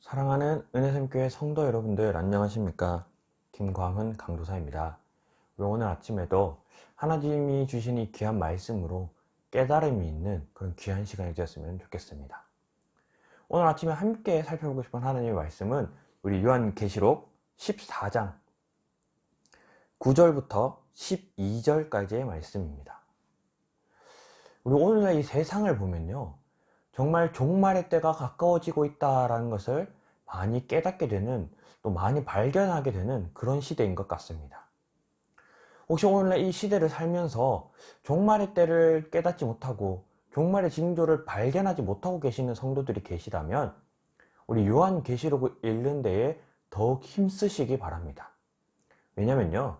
사랑하는 은혜샘교회 성도 여러분들 안녕하십니까? 김광훈 강도사입니다. 오늘 아침에도 하나님이 주신 이 귀한 말씀으로 깨달음이 있는 그런 귀한 시간이 되었으면 좋겠습니다. 오늘 아침에 함께 살펴보고 싶은 하나님의 말씀은 우리 요한계시록 14장 9절부터 12절까지의 말씀입니다. 우리 오늘날 이 세상을 보면요, 정말 종말의 때가 가까워지고 있다는 것을 많이 깨닫게 되는, 또 많이 발견하게 되는 그런 시대인 것 같습니다. 혹시 오늘날 이 시대를 살면서 종말의 때를 깨닫지 못하고 종말의 징조를 발견하지 못하고 계시는 성도들이 계시다면 우리 요한계시록을 읽는 데에 더욱 힘쓰시기 바랍니다. 왜냐면요,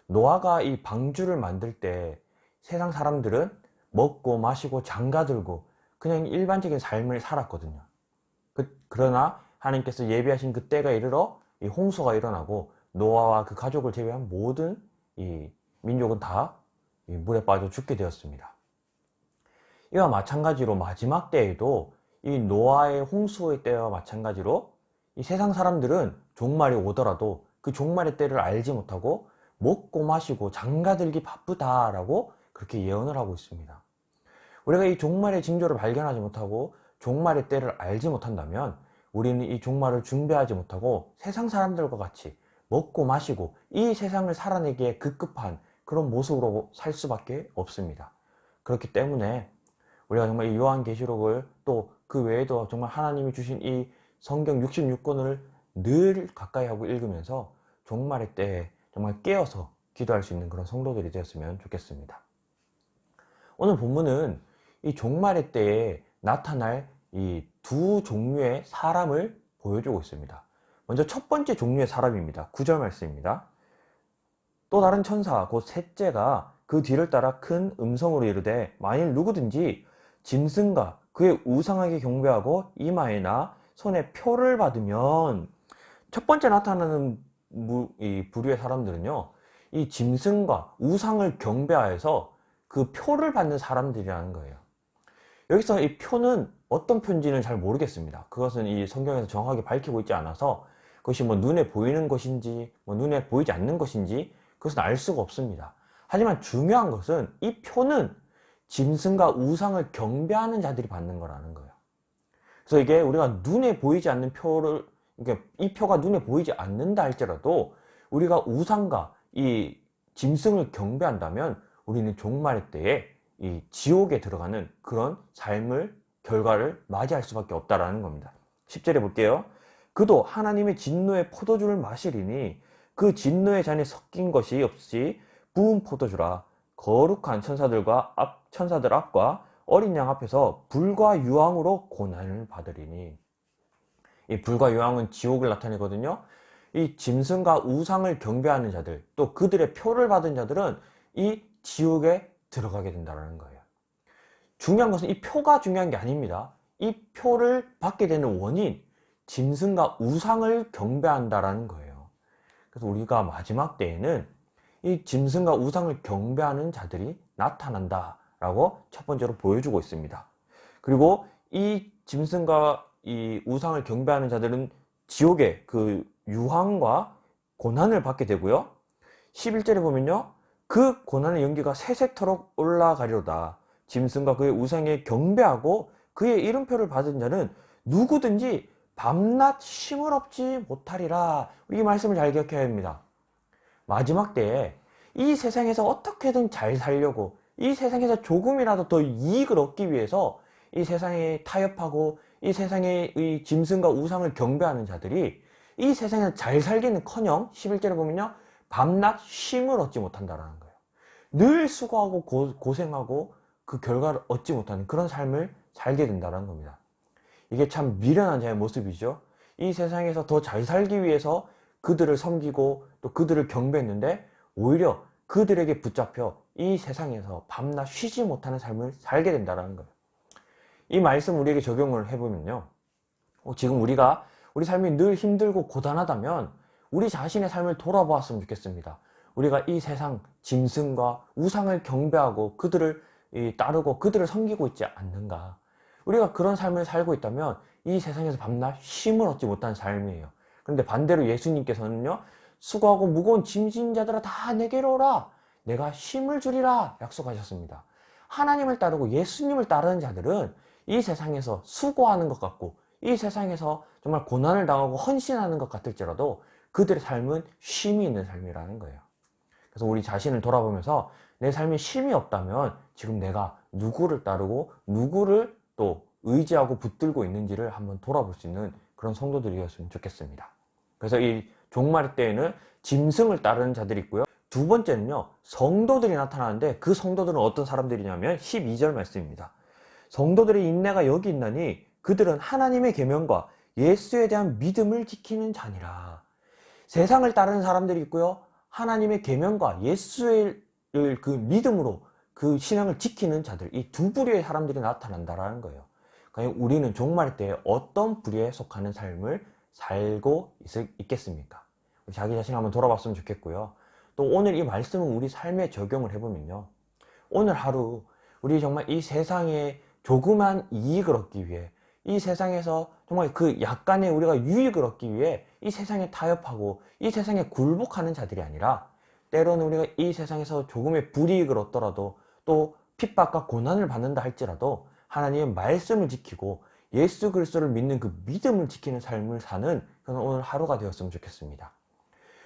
노아가 이 방주를 만들 때 세상 사람들은 먹고 마시고 장가들고 그냥 일반적인 삶을 살았거든요. 그러나 하나님께서 예비하신 그 때가 이르러 이 홍수가 일어나고 노아와 그 가족을 제외한 모든 이 민족은 다 이 물에 빠져 죽게 되었습니다. 이와 마찬가지로 마지막 때에도 이 노아의 홍수의 때와 마찬가지로 이 세상 사람들은 종말이 오더라도 그 종말의 때를 알지 못하고 먹고 마시고 장가들기 바쁘다라고 그렇게 예언을 하고 있습니다. 우리가 이 종말의 징조를 발견하지 못하고 종말의 때를 알지 못한다면 우리는 이 종말을 준비하지 못하고 세상 사람들과 같이 먹고 마시고 이 세상을 살아내기에 급급한 그런 모습으로 살 수밖에 없습니다. 그렇기 때문에 우리가 정말 이 요한계시록을 또 그 외에도 정말 하나님이 주신 이 성경 66권을 늘 가까이 하고 읽으면서 종말의 때에 정말 깨어서 기도할 수 있는 그런 성도들이 되었으면 좋겠습니다. 오늘 본문은 이 종말의 때에 나타날 이 두 종류의 사람을 보여주고 있습니다. 먼저 첫 번째 종류의 사람입니다. 9절 말씀입니다. 또 다른 천사 곧 셋째가 그 뒤를 따라 큰 음성으로 이르되 만일 누구든지 짐승과 그의 우상에게 경배하고 이마에나 손에 표를 받으면, 첫 번째 나타나는 이 부류의 사람들은요, 이 짐승과 우상을 경배하여서 그 표를 받는 사람들이라는 거예요. 여기서 이 표는 어떤 표인지는 잘 모르겠습니다. 그것은 이 성경에서 정확하게 밝히고 있지 않아서 그것이 뭐 눈에 보이는 것인지 뭐 눈에 보이지 않는 것인지 그것은 알 수가 없습니다. 하지만 중요한 것은 이 표는 짐승과 우상을 경배하는 자들이 받는 거라는 거예요. 그래서 이게 우리가 눈에 보이지 않는 표를, 그러니까 이 표가 눈에 보이지 않는다 할지라도 우리가 우상과 이 짐승을 경배한다면 우리는 종말의 때에 이 지옥에 들어가는 그런 결과를 맞이할 수밖에 없다라는 겁니다. 10절에 볼게요. 그도 하나님의 진노의 포도주를 마시리니 그 진노의 잔에 섞인 것이 없이 부은 포도주라. 거룩한 천사들 앞과 어린 양 앞에서 불과 유황으로 고난을 받으리니. 이 불과 유황은 지옥을 나타내거든요. 이 짐승과 우상을 경배하는 자들, 또 그들의 표를 받은 자들은 이 지옥에 들어가게 된다는 거예요. 중요한 것은 이 표가 중요한 게 아닙니다. 이 표를 받게 되는 원인, 짐승과 우상을 경배한다라는 거예요. 그래서 우리가 마지막 때에는 이 짐승과 우상을 경배하는 자들이 나타난다라고 첫 번째로 보여주고 있습니다. 그리고 이 짐승과 이 우상을 경배하는 자들은 지옥의 그 유황과 고난을 받게 되고요. 11절에 보면요, 그 고난의 연기가 새색토록 올라가리로다. 짐승과 그의 우상에 경배하고 그의 이름표를 받은 자는 누구든지 밤낮 쉼을 얻지 못하리라. 이 말씀을 잘 기억해야 합니다. 마지막 때에 이 세상에서 어떻게든 잘 살려고, 이 세상에서 조금이라도 더 이익을 얻기 위해서 이 세상에 타협하고 이 세상의 이 짐승과 우상을 경배하는 자들이 이 세상에서 잘 살기는커녕 11절에 보면요, 밤낮 쉼을 얻지 못한다는 거예요. 늘 수고하고 고생하고 그 결과를 얻지 못하는 그런 삶을 살게 된다는 겁니다. 이게 참 미련한 자의 모습이죠. 이 세상에서 더 잘 살기 위해서 그들을 섬기고 또 그들을 경배했는데 오히려 그들에게 붙잡혀 이 세상에서 밤낮 쉬지 못하는 삶을 살게 된다는 거예요. 이 말씀 우리에게 적용을 해보면요, 지금 우리 삶이 늘 힘들고 고단하다면 우리 자신의 삶을 돌아보았으면 좋겠습니다. 우리가 이 세상 짐승과 우상을 경배하고 그들을 따르고 그들을 섬기고 있지 않는가? 우리가 그런 삶을 살고 있다면 이 세상에서 밤낮 쉼을 얻지 못하는 삶이에요. 그런데 반대로 예수님께서는요, 수고하고 무거운 짐진 자들아 다 내게로 오라, 내가 쉼을 주리라 약속하셨습니다. 하나님을 따르고 예수님을 따르는 자들은 이 세상에서 수고하는 것 같고 이 세상에서 정말 고난을 당하고 헌신하는 것 같을지라도 그들의 삶은 쉼이 있는 삶이라는 거예요. 그래서 우리 자신을 돌아보면서 내 삶에 쉼이 없다면 지금 내가 누구를 따르고 누구를 또 의지하고 붙들고 있는지를 한번 돌아볼 수 있는 그런 성도들이었으면 좋겠습니다. 그래서 이 종말 때에는 짐승을 따르는 자들이 있고요. 두 번째는요, 성도들이 나타나는데 그 성도들은 어떤 사람들이냐면 12절 말씀입니다. 성도들의 인내가 여기 있나니 그들은 하나님의 계명과 예수에 대한 믿음을 지키는 자니라. 세상을 따르는 사람들이 있고요, 하나님의 계명과 예수의 그 믿음으로 그 신앙을 지키는 자들, 이 두 부류의 사람들이 나타난다라는 거예요. 그러니까 우리는 종말 때에 어떤 부류에 속하는 삶을 살고 있겠습니까? 자기 자신을 한번 돌아봤으면 좋겠고요. 또 오늘 이 말씀은 우리 삶에 적용을 해보면요, 오늘 하루 우리 정말 이 세상에 조그만 이익을 얻기 위해, 이 세상에서 정말 그 약간의 우리가 유익을 얻기 위해 이 세상에 타협하고 이 세상에 굴복하는 자들이 아니라, 때로는 우리가 이 세상에서 조금의 불이익을 얻더라도 또 핍박과 고난을 받는다 할지라도 하나님의 말씀을 지키고 예수 그리스도를 믿는 그 믿음을 지키는 삶을 사는 그런 오늘 하루가 되었으면 좋겠습니다.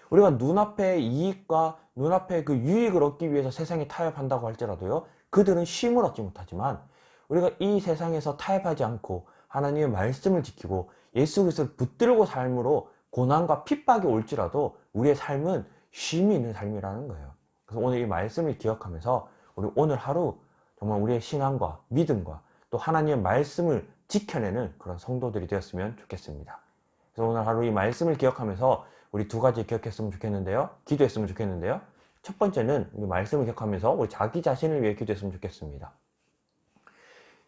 우리가 눈앞의 이익과 눈앞의 그 유익을 얻기 위해서 세상에 타협한다고 할지라도요, 그들은 쉼을 얻지 못하지만 우리가 이 세상에서 타협하지 않고 하나님의 말씀을 지키고 예수 그리스도를 붙들고 삶으로 고난과 핍박이 올지라도 우리의 삶은 쉼이 있는 삶이라는 거예요. 그래서 오늘 이 말씀을 기억하면서 우리 오늘 하루 정말 우리의 신앙과 믿음과 또 하나님의 말씀을 지켜내는 그런 성도들이 되었으면 좋겠습니다. 그래서 오늘 하루 이 말씀을 기억하면서 우리 두 가지 기억했으면 좋겠는데요. 기도했으면 좋겠는데요. 첫 번째는 우리 말씀을 기억하면서 우리 자기 자신을 위해 기도했으면 좋겠습니다.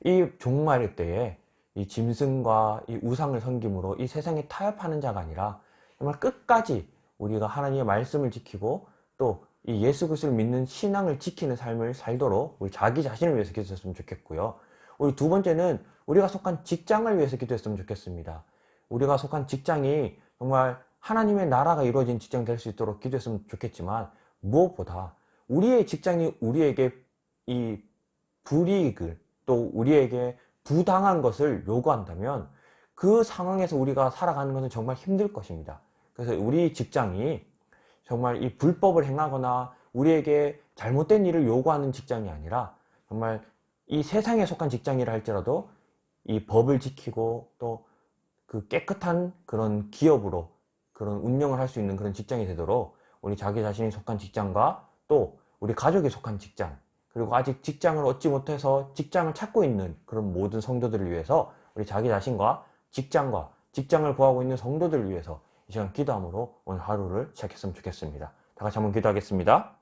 이 종말의 때에 이 짐승과 이 우상을 섬김으로 이 세상에 타협하는 자가 아니라 정말 끝까지 우리가 하나님의 말씀을 지키고 또 이 예수 그리스도를 믿는 신앙을 지키는 삶을 살도록 우리 자기 자신을 위해서 기도했으면 좋겠고요. 우리 두 번째는 우리가 속한 직장을 위해서 기도했으면 좋겠습니다. 우리가 속한 직장이 정말 하나님의 나라가 이루어진 직장 될 수 있도록 기도했으면 좋겠지만, 무엇보다 우리의 직장이 우리에게 이 불이익을 또 우리에게 부당한 것을 요구한다면 그 상황에서 우리가 살아가는 것은 정말 힘들 것입니다. 그래서 우리 직장이 정말 이 불법을 행하거나 우리에게 잘못된 일을 요구하는 직장이 아니라 정말 이 세상에 속한 직장이라 할지라도 이 법을 지키고 또 그 깨끗한 그런 기업으로 그런 운영을 할 수 있는 그런 직장이 되도록 우리 자기 자신이 속한 직장과 또 우리 가족이 속한 직장, 그리고 아직 직장을 얻지 못해서 직장을 찾고 있는 그런 모든 성도들을 위해서 우리 자기 자신과 직장과 직장을 구하고 있는 성도들을 위해서 이 시간 기도함으로 오늘 하루를 시작했으면 좋겠습니다. 다 같이 한번 기도하겠습니다.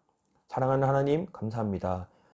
사랑하는 하나님, 감사합니다.